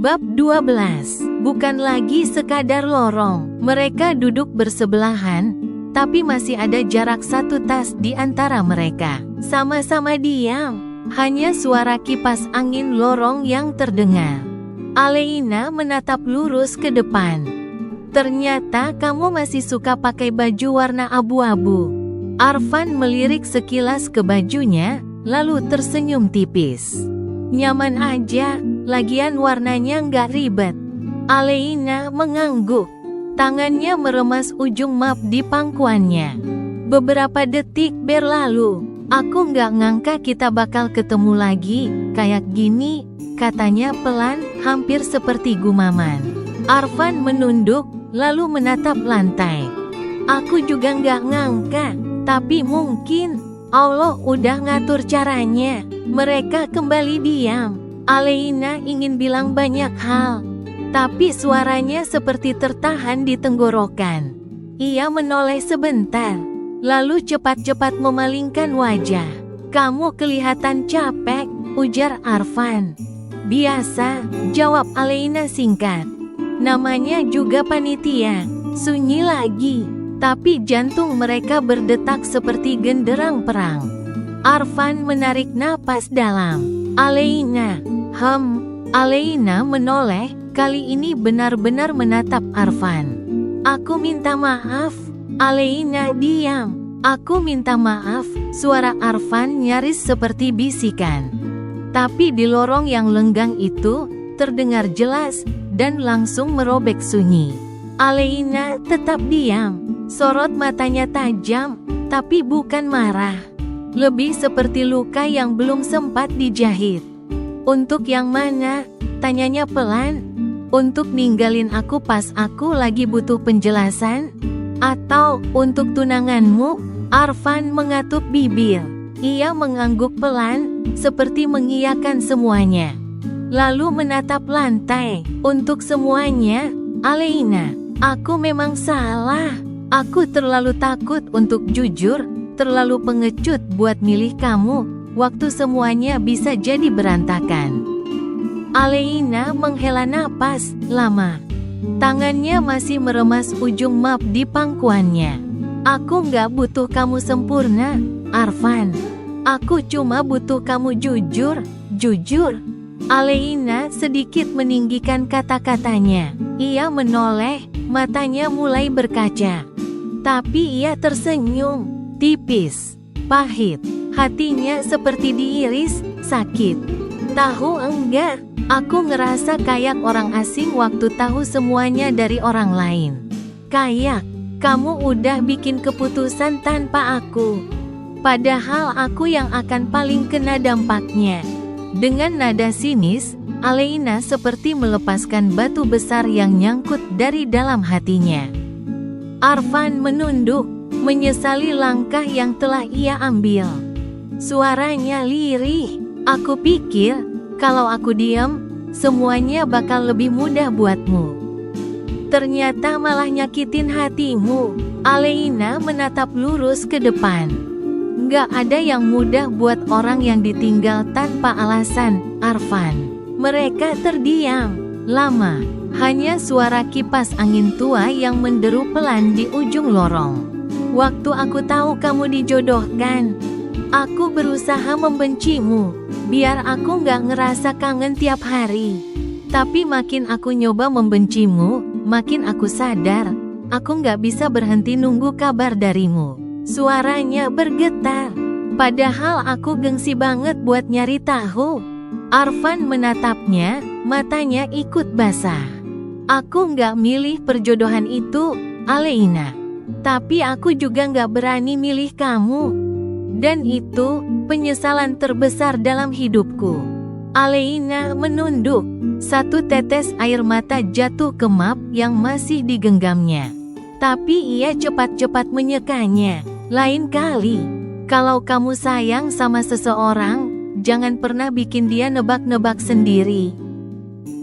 Bab 12. Bukan lagi sekadar lorong. Mereka duduk bersebelahan, tapi masih ada jarak 1 tas di antara mereka. Sama-sama diam. Hanya suara kipas angin lorong yang terdengar. Aleina menatap lurus ke depan. Ternyata kamu masih suka pakai baju warna abu-abu. Arfan melirik sekilas ke bajunya, lalu tersenyum tipis. Nyaman aja, lagian warnanya nggak ribet. Aleina mengangguk. Tangannya meremas ujung map di pangkuannya. Beberapa detik berlalu. Aku nggak ngangka kita bakal ketemu lagi, kayak gini, katanya pelan, hampir seperti gumaman. Arfan menunduk, lalu menatap lantai. Aku juga nggak ngangka, tapi mungkin Allah udah ngatur caranya. Mereka kembali diam. Aleina ingin bilang banyak hal, tapi suaranya seperti tertahan di tenggorokan. Ia menoleh sebentar, lalu cepat-cepat memalingkan wajah. Kamu kelihatan capek, ujar Arfan. Biasa, jawab Aleina singkat. Namanya juga panitia. Sunyi lagi, tapi jantung mereka berdetak seperti genderang perang. Arfan menarik napas dalam. Aleina, Aleina menoleh, kali ini benar-benar menatap Arfan. Aku minta maaf. Aleina diam. Aku minta maaf, suara Arfan nyaris seperti bisikan. Tapi di lorong yang lenggang itu, terdengar jelas, dan langsung merobek sunyi. Aleina tetap diam. Sorot matanya tajam, tapi bukan marah. Lebih seperti luka yang belum sempat dijahit. Untuk yang mana? Tanyanya pelan. Untuk ninggalin aku pas aku lagi butuh penjelasan? Atau untuk tunanganmu? Arfan mengatuk bibir. Ia mengangguk pelan, seperti mengiyakan semuanya. Lalu menatap lantai. Untuk semuanya, Aleina, aku memang salah. Aku terlalu takut untuk jujur, terlalu pengecut buat milih kamu, waktu semuanya bisa jadi berantakan. Aleina menghela napas lama. Tangannya masih meremas ujung map di pangkuannya. Aku nggak butuh kamu sempurna, Arfan. Aku cuma butuh kamu jujur. Aleina sedikit meninggikan kata-katanya. Ia menoleh, matanya mulai berkaca. Tapi ia tersenyum, tipis, pahit. Hatinya seperti diiris, sakit. Tahu enggak, aku ngerasa kayak orang asing waktu tahu semuanya dari orang lain. Kayak, kamu udah bikin keputusan tanpa aku. Padahal aku yang akan paling kena dampaknya. Dengan nada sinis, Aleina seperti melepaskan batu besar yang nyangkut dari dalam hatinya. Arfan menunduk, menyesali langkah yang telah ia ambil. Suaranya lirih. Aku pikir, kalau aku diam, semuanya bakal lebih mudah buatmu. Ternyata malah nyakitin hatimu. Aleina menatap lurus ke depan. Nggak ada yang mudah buat orang yang ditinggal tanpa alasan, Arfan. Mereka terdiam lama. Hanya suara kipas angin tua yang menderu pelan di ujung lorong. Waktu aku tahu kamu dijodohkan, aku berusaha membencimu, biar aku nggak ngerasa kangen tiap hari. Tapi makin aku nyoba membencimu, makin aku sadar, aku nggak bisa berhenti nunggu kabar darimu. Suaranya bergetar. Padahal aku gengsi banget buat nyari tahu. Arfan menatapnya, matanya ikut basah. Aku nggak milih perjodohan itu, Aleina. Tapi aku juga nggak berani milih kamu. Dan itu, penyesalan terbesar dalam hidupku. Aleina menunduk. 1 tetes air mata jatuh ke map yang masih digenggamnya. Tapi ia cepat-cepat menyekanya. Lain kali, kalau kamu sayang sama seseorang, jangan pernah bikin dia nebak-nebak sendiri.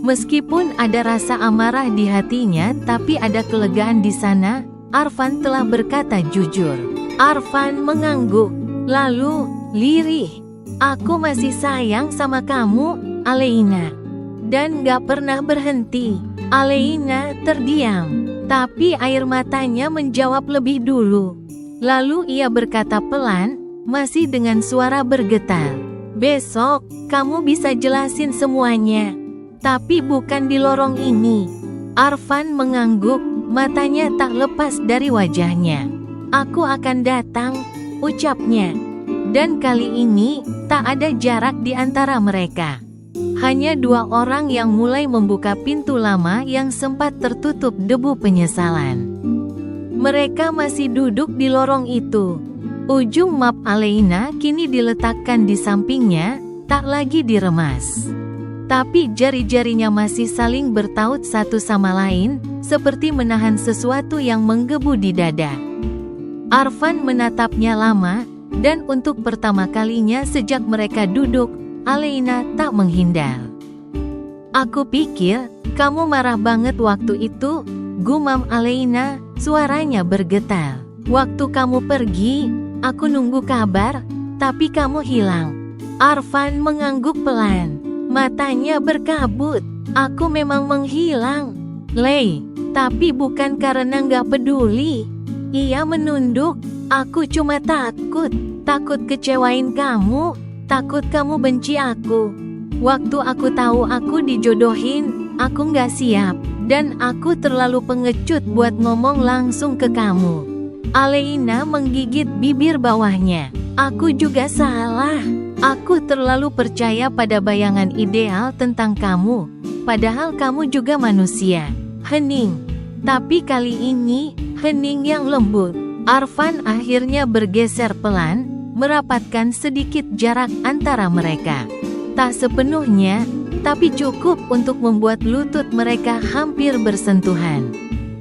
Meskipun ada rasa amarah di hatinya, tapi ada kelegaan di sana. Arfan telah berkata jujur. Arfan mengangguk, lalu lirih. Aku masih sayang sama kamu, Aleina. dan gak pernah berhenti. Aleyna terdiam, tapi air matanya menjawab lebih dulu. Lalu ia berkata pelan, masih dengan suara bergetar. Besok, kamu bisa jelasin semuanya. Tapi bukan di lorong ini. Arfan mengangguk, matanya tak lepas dari wajahnya. Aku akan datang, ucapnya. Dan kali ini, tak ada jarak di antara mereka. Hanya dua orang yang mulai membuka pintu lama yang sempat tertutup debu penyesalan. Mereka masih duduk di lorong itu. Ujung map Aleyna kini diletakkan di sampingnya, tak lagi diremas. Tapi jari-jarinya masih saling bertaut satu sama lain, seperti menahan sesuatu yang menggebu di dada. Arfan menatapnya lama, dan untuk pertama kalinya sejak mereka duduk, Aleyna tak menghindar. Aku pikir, kamu marah banget waktu itu, gumam Aleyna, suaranya bergetar. Waktu kamu pergi, aku nunggu kabar, tapi kamu hilang. Arfan mengangguk pelan, matanya berkabut. Aku memang menghilang, Lei, tapi bukan karena gak peduli. Ia menunduk, aku cuma takut kecewain kamu. Takut kamu benci aku. Waktu aku tahu aku dijodohin, aku gak siap. Dan aku terlalu pengecut buat ngomong langsung ke kamu. Aleyna menggigit bibir bawahnya. Aku juga salah. Aku terlalu percaya pada bayangan ideal tentang kamu. Padahal kamu juga manusia. Hening. Tapi kali ini, hening yang lembut. Arfan akhirnya bergeser pelan, merapatkan sedikit jarak antara mereka. Tak sepenuhnya, tapi cukup untuk membuat lutut mereka hampir bersentuhan.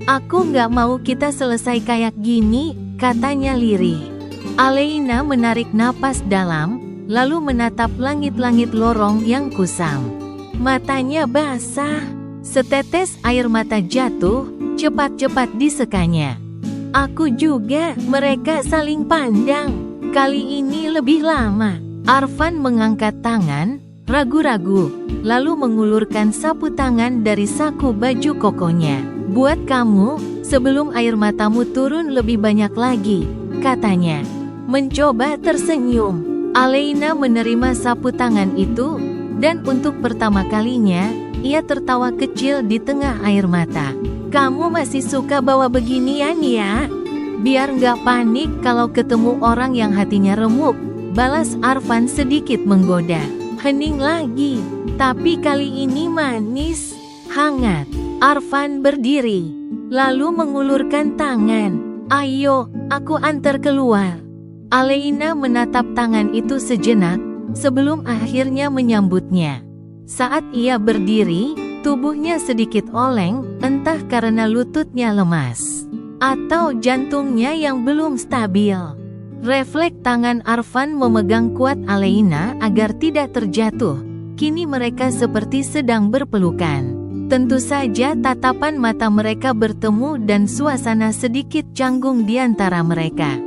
Aku gak mau kita selesai kayak gini, katanya lirih. Aleyna menarik napas dalam, lalu menatap langit-langit lorong yang kusam. Matanya basah, setetes air mata jatuh, cepat-cepat disekanya. Aku juga, mereka saling pandang. Kali ini lebih lama. Arfan mengangkat tangan, ragu-ragu, lalu mengulurkan sapu tangan dari saku baju kokonya. Buat kamu, sebelum air matamu turun lebih banyak lagi, katanya. Mencoba tersenyum. Aleyna menerima sapu tangan itu, dan untuk pertama kalinya, ia tertawa kecil di tengah air mata. Kamu masih suka bawa beginian ya? Biar nggak panik kalau ketemu orang yang hatinya remuk, balas Arfan sedikit menggoda. Hening lagi, tapi kali ini manis, hangat. Arfan berdiri, lalu mengulurkan tangan. Ayo, aku antar keluar. Aleyna menatap tangan itu sejenak, sebelum akhirnya menyambutnya. Saat ia berdiri, tubuhnya sedikit oleng, entah karena lututnya lemas atau jantungnya yang belum stabil. Refleks tangan Arfan memegang kuat Aleyna agar tidak terjatuh. Kini mereka seperti sedang berpelukan. Tentu saja tatapan mata mereka bertemu dan suasana sedikit canggung di antara mereka.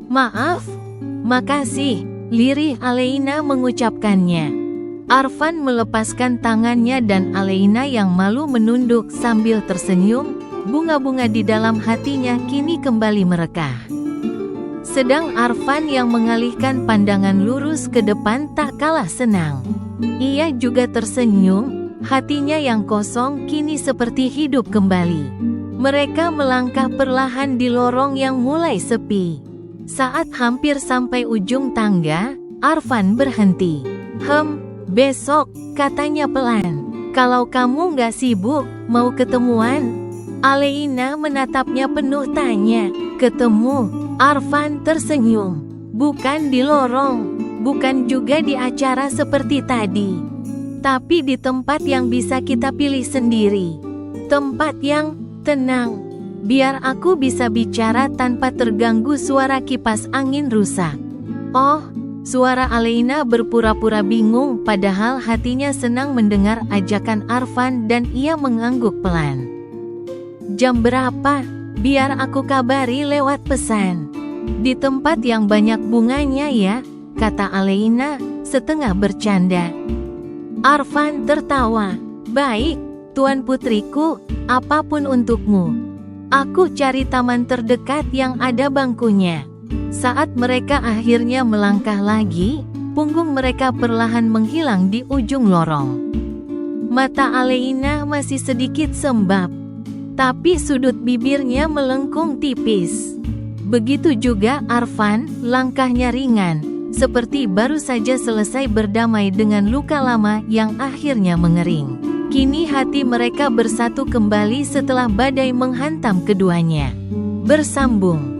Maaf, makasih, lirih Aleyna mengucapkannya. Arfan melepaskan tangannya dan Aleyna yang malu menunduk sambil tersenyum. Bunga-bunga di dalam hatinya kini kembali merekah. Sedang Arfan yang mengalihkan pandangan lurus ke depan tak kalah senang. Ia juga tersenyum, hatinya yang kosong kini seperti hidup kembali. Mereka melangkah perlahan di lorong yang mulai sepi. Saat hampir sampai ujung tangga, Arfan berhenti. Besok, katanya pelan. Kalau kamu nggak sibuk, mau ketemuan? Aleyna menatapnya penuh tanya. Ketemu? Arfan tersenyum. Bukan di lorong, bukan juga di acara seperti tadi. Tapi di tempat yang bisa kita pilih sendiri. Tempat yang tenang. Biar aku bisa bicara tanpa terganggu suara kipas angin rusak. Oh, suara Aleyna berpura-pura bingung padahal hatinya senang mendengar ajakan Arfan dan ia mengangguk pelan. Jam berapa? Biar aku kabari lewat pesan. Di tempat yang banyak bunganya ya, kata Aleyna, setengah bercanda. Arfan tertawa. Baik, Tuan Putriku, apapun untukmu. Aku cari taman terdekat yang ada bangkunya. Saat mereka akhirnya melangkah lagi, punggung mereka perlahan menghilang di ujung lorong. Mata Aleina masih sedikit sembab, tapi sudut bibirnya melengkung tipis. Begitu juga Arfan, langkahnya ringan, seperti baru saja selesai berdamai dengan luka lama yang akhirnya mengering. Kini hati mereka bersatu kembali setelah badai menghantam keduanya. Bersambung.